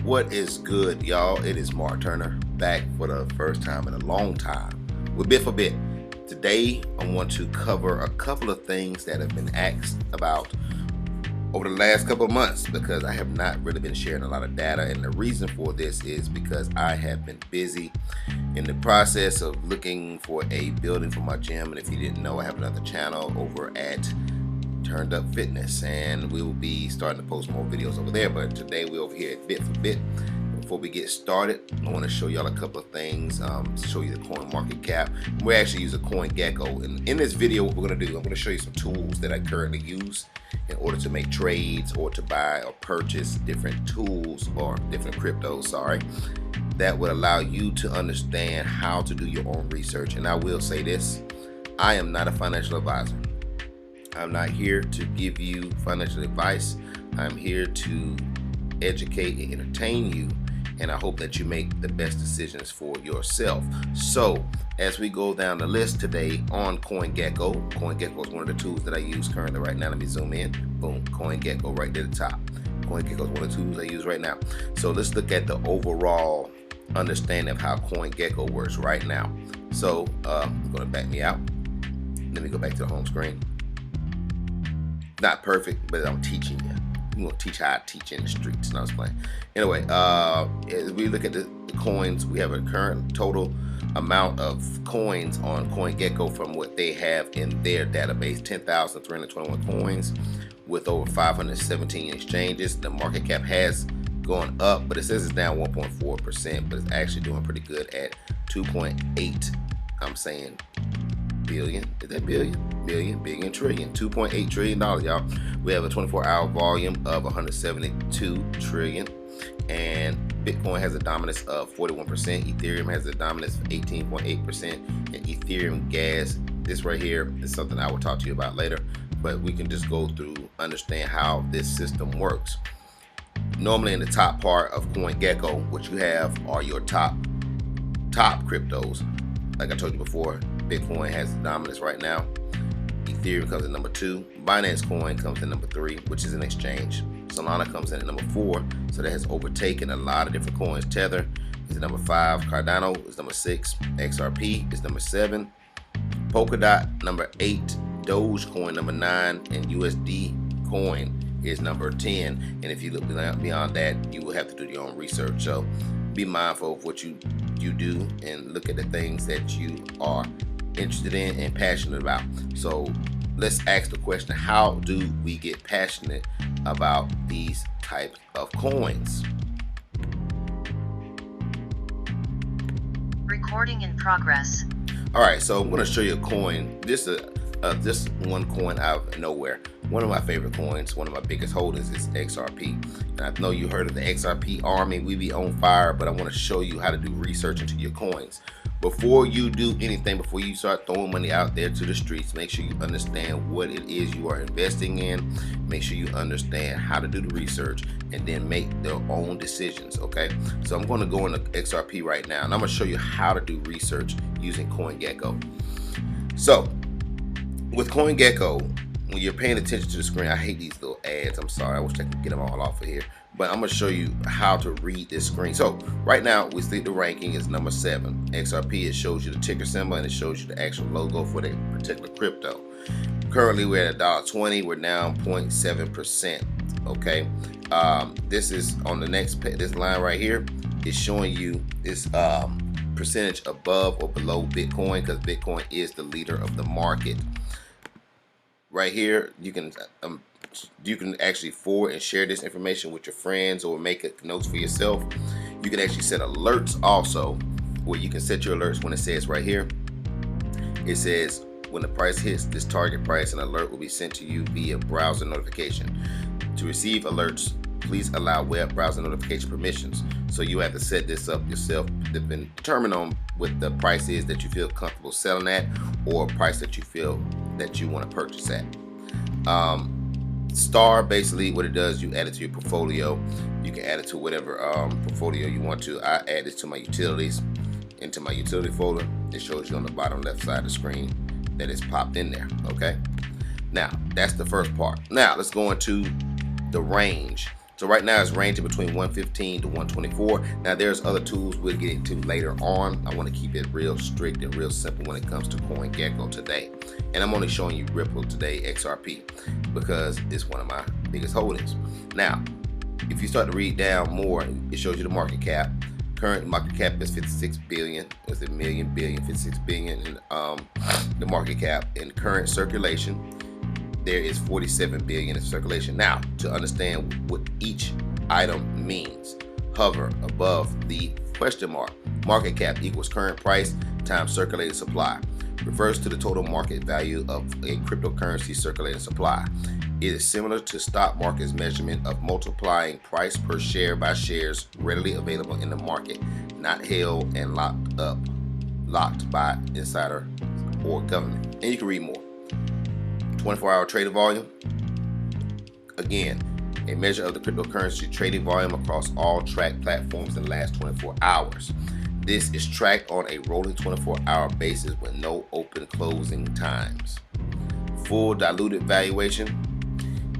What is good, y'all? It is Mark Turner back for the first time in a long time with Bit for Bit. Today I want to cover a couple of things that have been asked about over the last couple of months because I have not really been sharing a lot of data, and the reason for this is because I have been busy in the process of looking for a building for my gym. And if you didn't know, I have another channel over at Turned Up Fitness, and we will be starting to post more videos over there. But today we're over here at Bit for Bit. Before we get started, I want to show y'all a couple of things, show you the coin market cap. We actually use a CoinGecko, and in this video what we're going to do, I'm going to show you some tools that I currently use in order to make trades or to buy or purchase different tools or different cryptos, that would allow you to understand how to do your own research. And I will say this, I am not a financial advisor. I'm not here to give you financial advice. I'm here to educate and entertain you, and I hope that you make the best decisions for yourself. So as we go down the list today on CoinGecko, CoinGecko is one of the tools that I use currently right now. Let me zoom in. Boom, CoinGecko right there at the top. CoinGecko is one of the tools I use right now. So let's look at the overall understanding of how CoinGecko works right now. So I'm going to back me out. Let me go back to the home screen. Not perfect, but I'm teaching you. I'm going to teach how I teach in the streets. No, I was playing. Anyway, as we look at the coins, we have a current total amount of coins on CoinGecko from what they have in their database, 10,321 coins with over 517 exchanges. The market cap has gone up, but it says it's down 1.4%, but it's actually doing pretty good at 2.8. I'm saying billion. Is that billion? Billion, trillion. $2.8 trillion, y'all. We have a 24-hour volume of 172 trillion, and Bitcoin has a dominance of 41%. Ethereum has a dominance of 18.8%, and Ethereum gas, this right here is something I will talk to you about later, but we can just go through, understand how this system works. Normally in the top part of CoinGecko, what you have are your top cryptos. Like I told you before, Bitcoin has the dominance right now. Ethereum comes in number 2. Binance Coin comes in number 3, which is an exchange. Solana comes in at number 4, so that has overtaken a lot of different coins. Tether is number 5. Cardano is number 6. XRP is number 7. Polkadot number 8. Dogecoin number 9, and USD Coin is number 10. And if you look beyond that, you will have to do your own research. So be mindful of what you do and look at the things that you are interested in and passionate about. So let's ask the question, how do we get passionate about these types of coins? Recording in progress. All right, so I'm going to show you a coin. This one coin out of nowhere. One of my favorite coins, one of my biggest holdings is XRP. And I know you heard of the XRP army. We be on fire, but I want to show you how to do research into your coins. Before you do anything, before you start throwing money out there to the streets, make sure you understand what it is you are investing in. Make sure you understand how to do the research and then make their own decisions, okay? So I'm going to go into XRP right now, and I'm going to show you how to do research using CoinGecko. So with CoinGecko, when you're paying attention to the screen, I hate these little ads. I'm sorry. I wish I could get them all off of here. But I'm going to show you how to read this screen. So right now, we see the ranking is number 7. XRP, it shows you the ticker symbol and it shows you the actual logo for that particular crypto. Currently, we're at $1.20. We're down 0.7%. Okay. This is on the next page. This line right here is showing you this percentage above or below Bitcoin, because Bitcoin is the leader of the market. Right here, you can actually forward and share this information with your friends or make notes for yourself. You can actually set alerts also where you can set your alerts when it says right here. It says when the price hits this target price, an alert will be sent to you via browser notification. To receive alerts, please allow web browser notification permissions. So you have to set this up yourself, determine on what the price is that you feel comfortable selling at, or a price that you feel that you want to purchase at. Star, basically what it does, you add it to your portfolio. You can add it to whatever portfolio you want to. I add this to my utilities, into my utility folder. It shows you on the bottom left side of the screen that it's popped in there. Okay, now that's the first part. Now let's go into the range. So right now it's ranging between 115 to 124. Now there's other tools we'll get into later on. I want to keep it real strict and real simple when it comes to CoinGecko today. And I'm only showing you Ripple today, XRP, because it's one of my biggest holdings. Now, if you start to read down more, it shows you the market cap. Current market cap is 56 billion. Is it million, billion, 56 billion in the market cap. In current circulation, there is 47 billion in circulation. Now, to understand what each item means, hover above the question mark. Market cap equals current price times circulated supply. Refers to the total market value of a cryptocurrency circulating supply. It is similar to stock market's measurement of multiplying price per share by shares readily available in the market, not held and locked by insider or government. And you can read more. 24-hour trading volume. Again, a measure of the cryptocurrency trading volume across all tracked platforms in the last 24 hours. This is tracked on a rolling 24-hour basis with no open closing times. Full diluted valuation.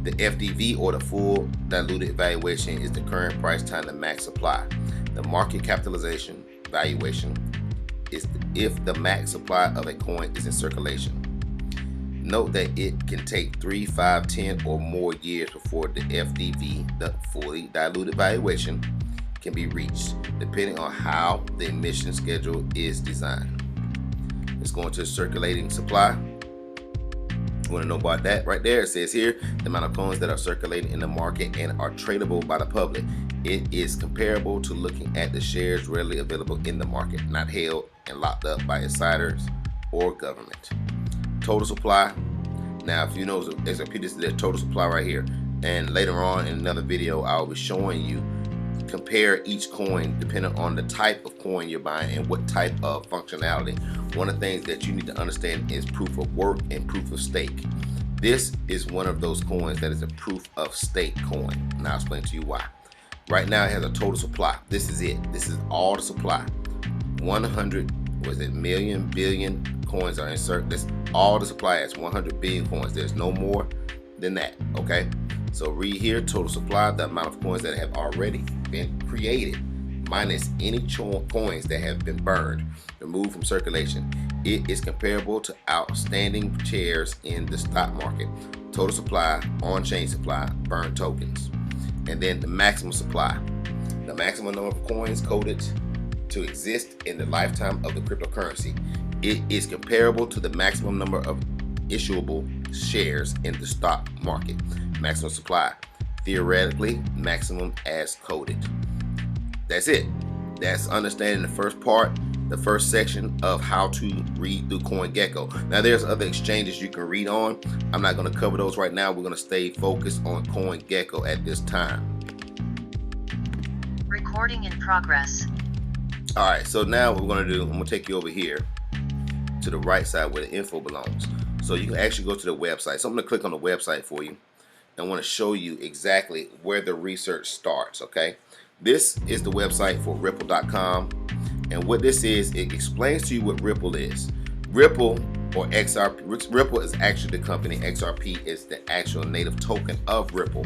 The FDV, or the full diluted valuation, is the current price times the max supply. The market capitalization valuation is if the max supply of a coin is in circulation. Note that it can take 3, 5, 10 or more years before the FDV, the fully diluted valuation, can be reached, depending on how the emission schedule is designed. Let's go into circulating supply. You want to know about that right there? It says here the amount of coins that are circulating in the market and are tradable by the public. It is comparable to looking at the shares readily available in the market, not held and locked up by insiders or government. Total supply. Now, if you know XRP, this is their total supply right here. And later on in another video, I'll be showing you compare each coin depending on the type of coin you're buying and what type of functionality. One of the things that you need to understand is proof of work and proof of stake. This is one of those coins that is a proof of stake coin. And I'll explain to you why. Right now it has a total supply. This is it. This is all the supply. 100, was it million, billion coins are inserted. That's all the supply is 100 billion coins. There's no more than that. Okay. So read here, total supply, the amount of coins that have already been created, minus any coins that have been burned, removed from circulation. It is comparable to outstanding shares in the stock market. Total supply, on-chain supply, burned tokens. And then the maximum supply. The maximum number of coins coded to exist in the lifetime of the cryptocurrency. It is comparable to the maximum number of issuable shares in the stock market. Maximum supply, theoretically maximum as coded. That's it. That's understanding the first part, the first section of how to read through CoinGecko. Now there's other exchanges you can read on. I'm not going to cover those right now. We're going to stay focused on CoinGecko at this time. Recording in progress. All right, so now what we're going to do, I'm going to take you over here to the right side where the info belongs. So you can actually go to the website. So I'm going to click on the website for you. I want to show you exactly where the research starts. Okay, this is the website for ripple.com, and what this is, it explains to you what Ripple is. Ripple, or XRP, Ripple is actually the company. XRP is the actual native token of Ripple.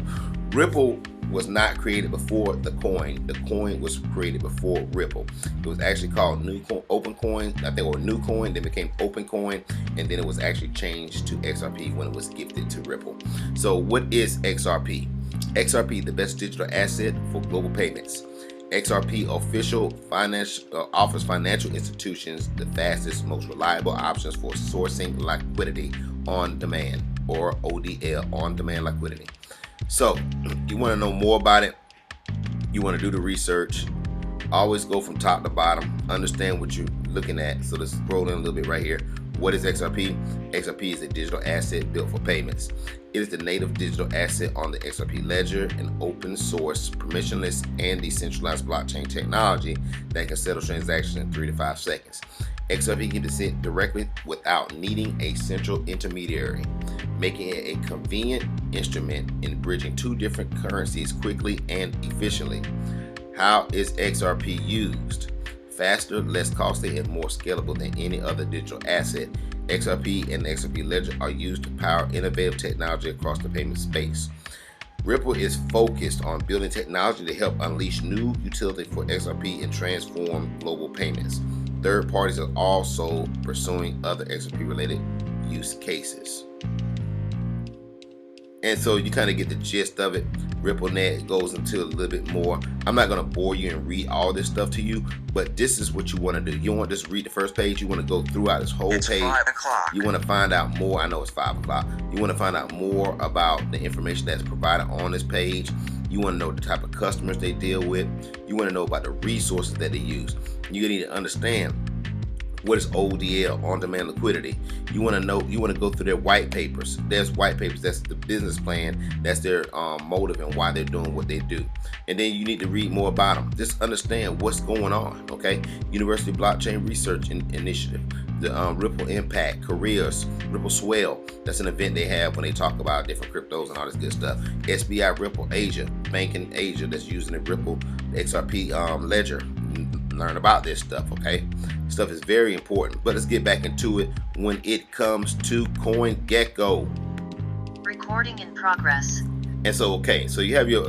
Ripple was not created before the coin. The coin was created before Ripple. It was actually called Open Coin, I think, or New Coin, then became Open Coin, and then it was actually changed to XRP when it was gifted to Ripple. So what is XRP? XRP, the best digital asset for global payments. XRP offers financial institutions the fastest, most reliable options for sourcing liquidity on demand, or ODL, on demand liquidity. So you want to know more about it, you want to do the research, Always go from top to bottom. Understand what you're looking at. So let's scroll in a little bit right here. What is XRP? XRP is a digital asset built for payments. It is the native digital asset on the XRP ledger, an open source, permissionless, and decentralized blockchain technology that can settle transactions in 3 to 5 seconds. XRP can be sent directly without needing a central intermediary, making it a convenient instrument in bridging 2 different currencies quickly and efficiently. How is XRP used? Faster, less costly, and more scalable than any other digital asset. XRP and the XRP ledger are used to power innovative technology across the payment space. Ripple is focused on building technology to help unleash new utility for XRP and transform global payments. Third parties are also pursuing other XRP related use cases. And so you kind of get the gist of it. RippleNet goes into a little bit more. I'm not going to bore you and read all this stuff to you, but this is what you want to do. You want to just read the first page. You want to go throughout this whole page. 5 o'clock. You want to find out more. I know it's 5 o'clock. You want to find out more about the information that's provided on this page. You want to know the type of customers they deal with. You want to know about the resources that they use. You need to understand what is ODL, on-demand liquidity. You want to know, you want to go through their white papers. There's white papers, that's the business plan, that's their motive and why they're doing what they do. And then you need to read more about them. Just understand what's going on, okay? University Blockchain Research Initiative, the Ripple Impact, Careers, Ripple Swell, that's an event they have when they talk about different cryptos and all this good stuff. SBI Ripple Asia, Banking Asia, that's using the Ripple XRP ledger. Learn about this stuff, okay? Stuff is very important, but let's get back into it when it comes to CoinGecko. Recording in progress. And so, okay, so you have your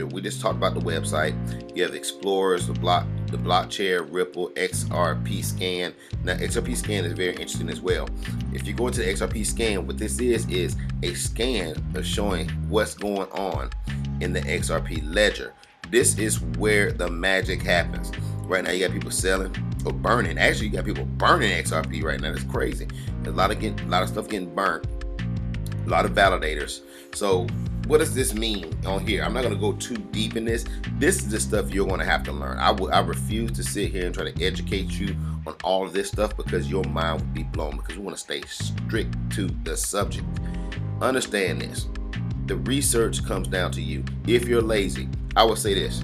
we just talked about the website. You have the Explorers, the block chair, Ripple, XRP scan. Now XRP scan is very interesting as well. If you go into the XRP scan, what this is a scan of showing what's going on in the XRP ledger. This is where the magic happens. Right now you got people selling or burning. Actually, you got people burning XRP right now. It's crazy. There's a lot of stuff getting burnt. A lot of validators. So what does this mean on here? I'm not going to go too deep in this. This is the stuff you're going to have to learn. I refuse to sit here and try to educate you on all of this stuff because your mind would be blown, because we want to stay strict to the subject. Understand this. The research comes down to you. If you're lazy, I would say this: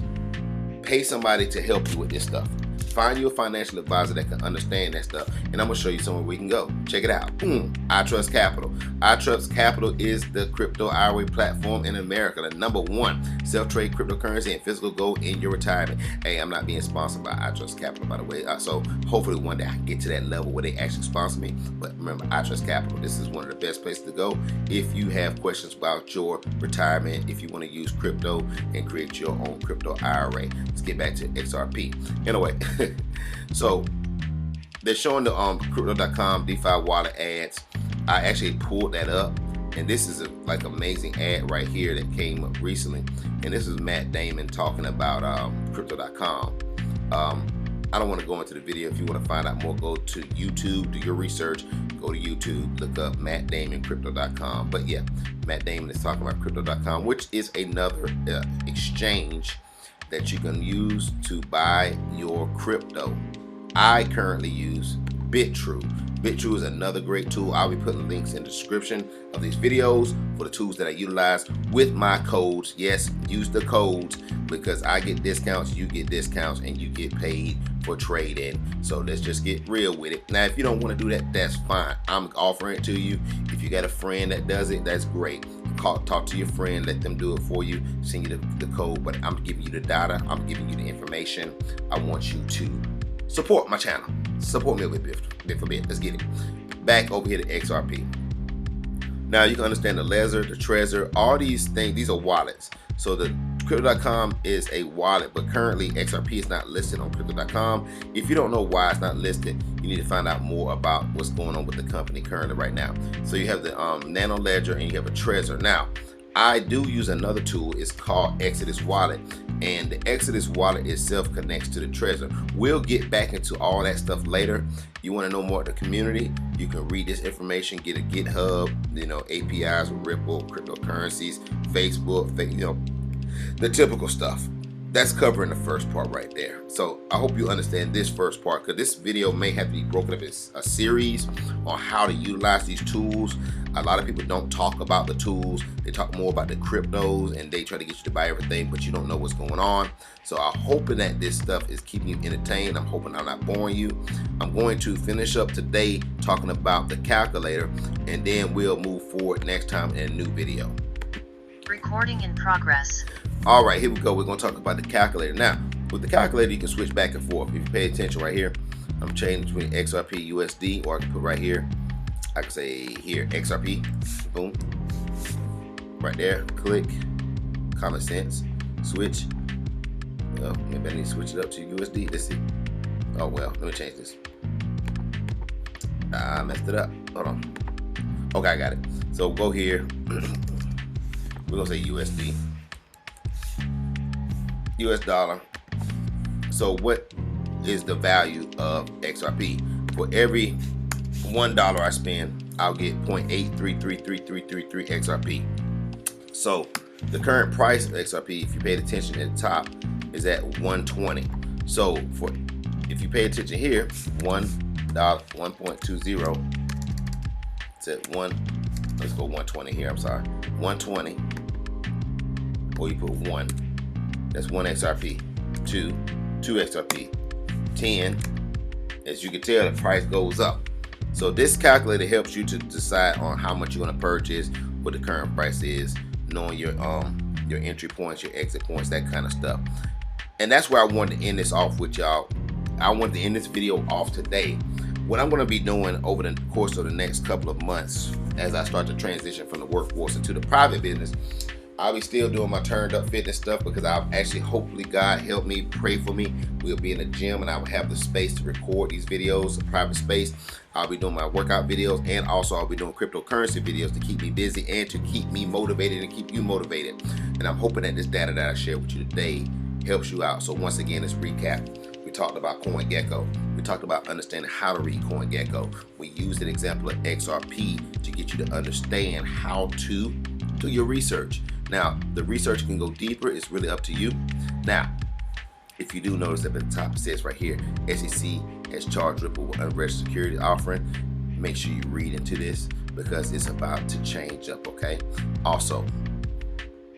pay somebody to help you with this stuff. Find you a financial advisor that can understand that stuff, and I'm gonna show you somewhere we can go. Check it out. I Trust Capital. I Trust Capital is the crypto IRA platform in America, the #1 self-trade cryptocurrency and physical gold in your retirement. Hey, I'm not being sponsored by I Trust Capital, by the way. So hopefully one day I can get to that level where they actually sponsor me. But remember, I Trust Capital. This is one of the best places to go if you have questions about your retirement, if you want to use crypto and create your own crypto IRA. Let's get back to XRP. Anyway. So they're showing the crypto.com DeFi wallet ads. I actually pulled that up, and this is a like amazing ad right here that came up recently, and this is Matt Damon talking about crypto.com. I don't want to go into the video. If you want to find out more, go to YouTube, do your research, go to YouTube, look up Matt Damon crypto.com. But yeah, Matt Damon is talking about crypto.com, which is another exchange that you can use to buy your crypto. I currently use Bitrue. Bitrue is another great tool. I'll be putting links in the description of these videos for the tools that I utilize with my codes. Yes, use the codes because I get discounts, you get discounts, and you get paid for trading. So let's just get real with it. Now, if you don't want to do that, that's fine. I'm offering it to you. If you got a friend that does it, that's great. Talk to your friend, let them do it for you, send you the code, but I'm giving you the data, I'm giving you the information. I want you to support my channel. Support me with bit for bit. Let's get it. Back over here to XRP. Now you can understand the ledger, the trezor, all these things, these are wallets. So the crypto.com is a wallet, but currently XRP is not listed on crypto.com. If you don't know why it's not listed, you need to find out more about what's going on with the company currently right now. So you have the nano ledger and you have a trezor. Now, I do use another tool. It's called Exodus Wallet, and the Exodus Wallet itself connects to the Trezor. We'll get back into all that stuff later. You want to know more of the community, you can read this information, get a GitHub, APIs with Ripple, cryptocurrencies, Facebook, the typical stuff. that's covering the first part right there. So I hope you understand this first part, because this video may have to be broken up as a series on how to utilize these tools. A lot of people don't talk about the tools. They talk more about the cryptos, and they try to get you to buy everything, but you don't know what's going on. So I'm hoping that this stuff is keeping you entertained. I'm hoping I'm not boring you. I'm going to finish up today talking about the calculator, and then we'll move forward next time in a new video. Recording in progress. All right, here we go. We're going to talk about the calculator. Now, with the calculator, you can switch back and forth. If you pay attention right here, I'm changing between XRP, USD, or I can put right here, I can say here, XRP, boom, right there, click, common sense, switch. Well, maybe I need to switch it up to USD. Let's see. Oh, well, let me change this. I messed it up. Hold on. Okay, I got it. So go here. We're going to say USD. US dollar. So what is the value of XRP? For every $1 I spend, I'll get 0.8333333 XRP. So the current price of XRP, if you paid attention at the top, is at 120. So for if you pay attention here, $1.20. It's at let's go 120 here. I'm sorry, 120. Or you put 1. That's 1 XRP, 2 XRP, 10. As you can tell, the price goes up. So this calculator helps you to decide on how much you're going to purchase, what the current price is, knowing your entry points, your exit points, that kind of stuff. And that's where I wanted to end this off with y'all. I wanted to end this video off today. What I'm going to be doing over the course of the next couple of months, as I start to transition from the workforce into the private business, I'll be still doing my turned up fitness stuff, because I'll actually, hopefully God help me, pray for me. We'll be in the gym and I will have the space to record these videos, a private space. I'll be doing my workout videos, and also I'll be doing cryptocurrency videos to keep me busy and to keep me motivated and keep you motivated. And I'm hoping that this data that I share with you today helps you out. So once again, let's recap. We talked about CoinGecko. We talked about understanding how to read CoinGecko. We used an example of XRP to get you to understand how to do your research. Now, the research can go deeper. It's really up to you. Now, if you do notice up at the top, it says right here, SEC has charged Ripple with unregistered securities offering. Make sure you read into this, because it's about to change up, okay? Also,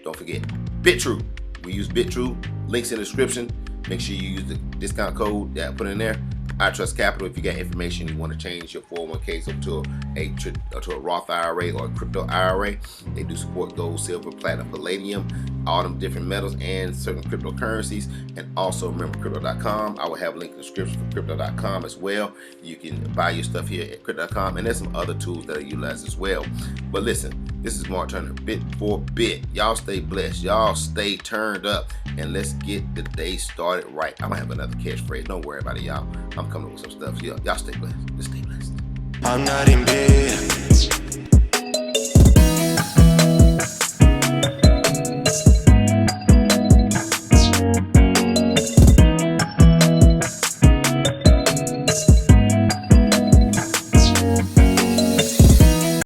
don't forget, Bitrue. We use Bitrue. Links in the description. Make sure you use the discount code that I put in there. I Trust Capital. If you got information you want to change your 401ks up to a Roth IRA or a crypto IRA, they do support gold, silver, platinum, palladium, all them different metals and certain cryptocurrencies. And also remember crypto.com. I will have a link in the description for crypto.com as well. You can buy your stuff here at crypto.com, and there's some other tools that I utilize as well. But listen, this is Mark Turner, bit for bit. Y'all stay blessed. Y'all stay turned up, and let's get the day started right. I'm gonna have another catchphrase. Don't worry about it, y'all. I'm coming up with some stuff. Y'all stay blessed. Just stay blessed. I'm not in bed.